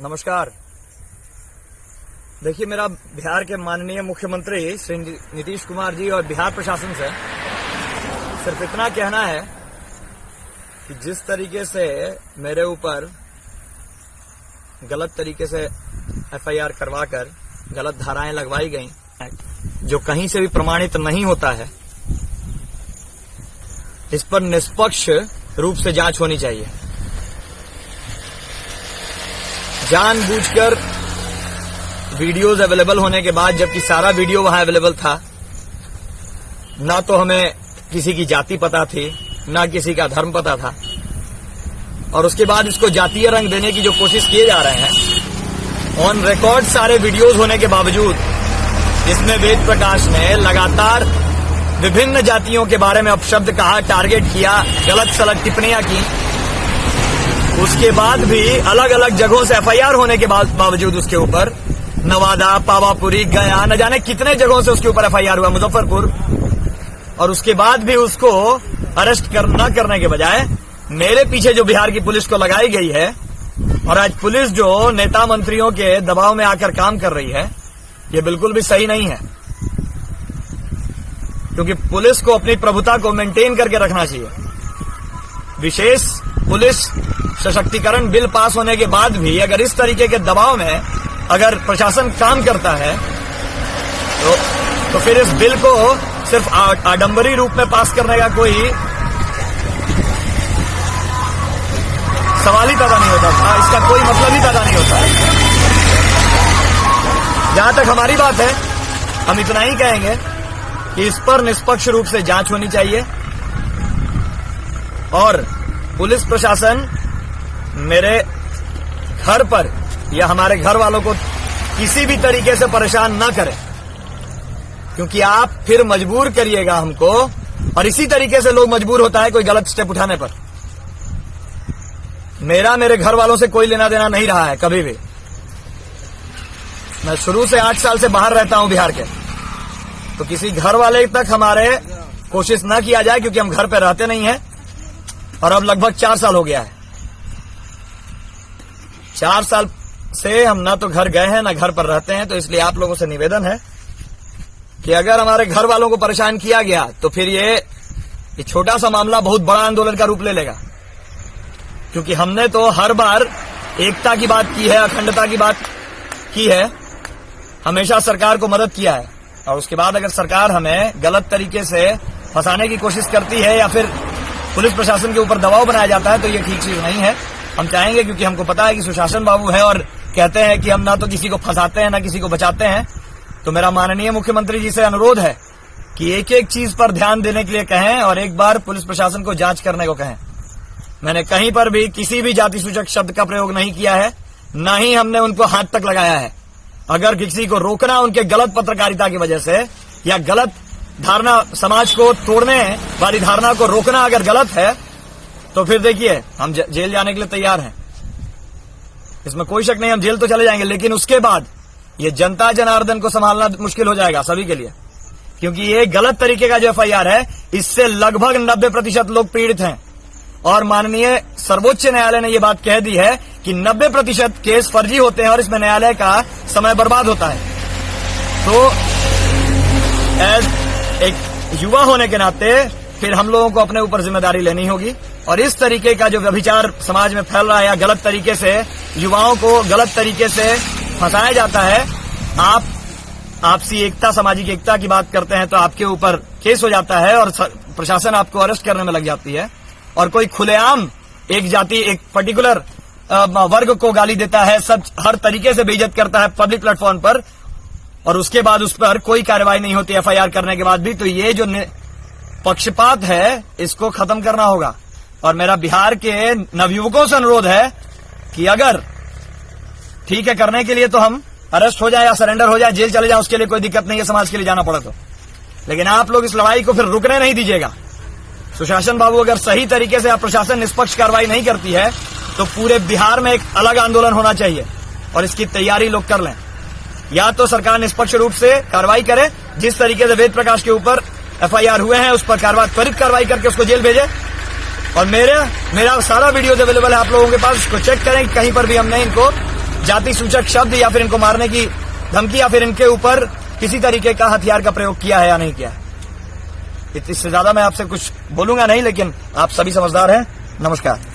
नमस्कार। देखिए, मेरा बिहार के माननीय मुख्यमंत्री श्री नीतीश कुमार जी और बिहार प्रशासन से सिर्फ इतना कहना है कि जिस तरीके से मेरे ऊपर गलत तरीके से एफआईआर करवाकर गलत धाराएं लगवाई गई, जो कहीं से भी प्रमाणित नहीं होता है, इस पर निष्पक्ष रूप से जांच होनी चाहिए। जानबूझकर वीडियोज अवेलेबल होने के बाद, जबकि सारा वीडियो वहां अवेलेबल था, ना तो हमें किसी की जाति पता थी, ना किसी का धर्म पता था, और उसके बाद इसको जातीय रंग देने की जो कोशिश किए जा रहे हैं, ऑन रिकॉर्ड सारे वीडियोज होने के बावजूद इसमें वेद प्रकाश ने लगातार विभिन्न जातियों के बारे में अपशब्द कहा, टारगेट किया, गलत सलत टिप्पणियां की। उसके बाद भी अलग अलग जगहों से एफआईआर होने के बावजूद उसके ऊपर नवादा, पावापुरी, गया, न जाने कितने जगहों से उसके ऊपर एफआईआर हुआ, मुजफ्फरपुर, और उसके बाद भी उसको अरेस्ट न करने के बजाय मेरे पीछे जो बिहार की पुलिस को लगाई गई है, और आज पुलिस जो नेता मंत्रियों के दबाव में आकर काम कर रही है, ये बिल्कुल भी सही नहीं है। क्योंकि पुलिस को अपनी प्रभुता को मेंटेन करके रखना चाहिए। विशेष पुलिस सशक्तिकरण बिल पास होने के बाद भी अगर इस तरीके के दबाव में अगर प्रशासन काम करता है तो फिर इस बिल को सिर्फ आडंबरी रूप में पास करने का कोई सवाल ही पैदा नहीं होता था, इसका कोई मतलब ही पैदा नहीं होता है। जहां तक हमारी बात है, हम इतना ही कहेंगे कि इस पर निष्पक्ष रूप से जांच होनी चाहिए, और पुलिस प्रशासन मेरे घर पर या हमारे घर वालों को किसी भी तरीके से परेशान न करे, क्योंकि आप फिर मजबूर करिएगा हमको, और इसी तरीके से लोग मजबूर होता है कोई गलत स्टेप उठाने पर। मेरे घर वालों से कोई लेना देना नहीं रहा है कभी भी। मैं शुरू से 8 साल से बाहर रहता हूं बिहार के, तो किसी घर वाले तक हमारे कोशिश न किया जाए, क्योंकि हम घर पे रहते नहीं हैं, और अब लगभग 4 साल हो गया है। 4 साल से हम ना तो घर गए हैं ना घर पर रहते हैं, तो इसलिए आप लोगों से निवेदन है कि अगर हमारे घर वालों को परेशान किया गया तो फिर ये छोटा सा मामला बहुत बड़ा आंदोलन का रूप ले लेगा। क्योंकि हमने तो हर बार एकता की बात की है, अखंडता की बात की है, हमेशा सरकार को मदद किया है, और उसके बाद अगर सरकार हमें गलत तरीके से फंसाने की कोशिश करती है या फिर पुलिस प्रशासन के ऊपर दबाव बनाया जाता है, तो ये ठीक चीज नहीं है। हम चाहेंगे, क्योंकि हमको पता है कि सुशासन बाबू है और कहते हैं कि हम ना तो किसी को फंसाते हैं ना किसी को बचाते हैं, तो मेरा माननीय मुख्यमंत्री जी से अनुरोध है कि एक एक चीज पर ध्यान देने के लिए कहें, और एक बार पुलिस प्रशासन को जांच करने को कहें। मैंने कहीं पर भी किसी भी जाति सूचक शब्द का प्रयोग नहीं किया है, न ही हमने उनको हाथ तक लगाया है। अगर किसी को रोकना उनके गलत पत्रकारिता की वजह से, या गलत धारणा, समाज को तोड़ने वाली धारणा को रोकना अगर गलत है, तो फिर देखिए हम जेल जाने के लिए तैयार हैं, इसमें कोई शक नहीं, हम जेल तो चले जाएंगे, लेकिन उसके बाद ये जनता जनार्दन को संभालना मुश्किल हो जाएगा सभी के लिए। क्योंकि ये गलत तरीके का जो एफआईआर है, इससे लगभग 90% लोग पीड़ित हैं, और माननीय सर्वोच्च न्यायालय ने ये बात कह दी है कि 90% केस फर्जी होते हैं, और इसमें न्यायालय का समय बर्बाद होता है। तो एज एक युवा होने के नाते फिर हम लोगों को अपने ऊपर जिम्मेदारी लेनी होगी, और इस तरीके का जो व्यभिचार समाज में फैल रहा है, या गलत तरीके से युवाओं को गलत तरीके से फंसाया जाता है, आप आपसी एकता, सामाजिक एकता की बात करते हैं तो आपके ऊपर केस हो जाता है, और प्रशासन आपको अरेस्ट करने में लग जाती है, और कोई खुलेआम एक जाति, एक पर्टिकुलर वर्ग को गाली देता है, सब हर तरीके से बेइज्जत करता है पब्लिक प्लेटफॉर्म पर, और उसके बाद उस पर कोई कार्रवाई नहीं होती एफआईआर करने के बाद भी। तो ये जो पक्षपात है, इसको खत्म करना होगा। और मेरा बिहार के नवयुवकों से अनुरोध है कि अगर ठीक है करने के लिए तो हम अरेस्ट हो जाए या सरेंडर हो जाए, जेल चले जाए, उसके लिए कोई दिक्कत नहीं है, समाज के लिए जाना पड़े तो, लेकिन आप लोग इस लड़ाई को फिर रुकने नहीं दीजिएगा। सुशासन बाबू, अगर सही तरीके से प्रशासन निष्पक्ष कार्रवाई नहीं करती है, तो पूरे बिहार में एक अलग आंदोलन होना चाहिए, और इसकी तैयारी लोग कर लें। या तो सरकार निष्पक्ष रूप से कार्रवाई करे, जिस तरीके से वेद प्रकाश के ऊपर एफआईआर हुए हैं उस पर त्वरित कार्रवाई करके उसको जेल भेजे, और मेरा सारा वीडियो अवेलेबल है आप लोगों के पास, उसको चेक करें, कहीं पर भी हमने इनको जाति सूचक शब्द या फिर इनको मारने की धमकी या फिर इनके ऊपर किसी तरीके का हथियार का प्रयोग किया है या नहीं किया है। इससे ज्यादा मैं आपसे कुछ बोलूंगा नहीं, लेकिन आप सभी समझदार हैं। नमस्कार।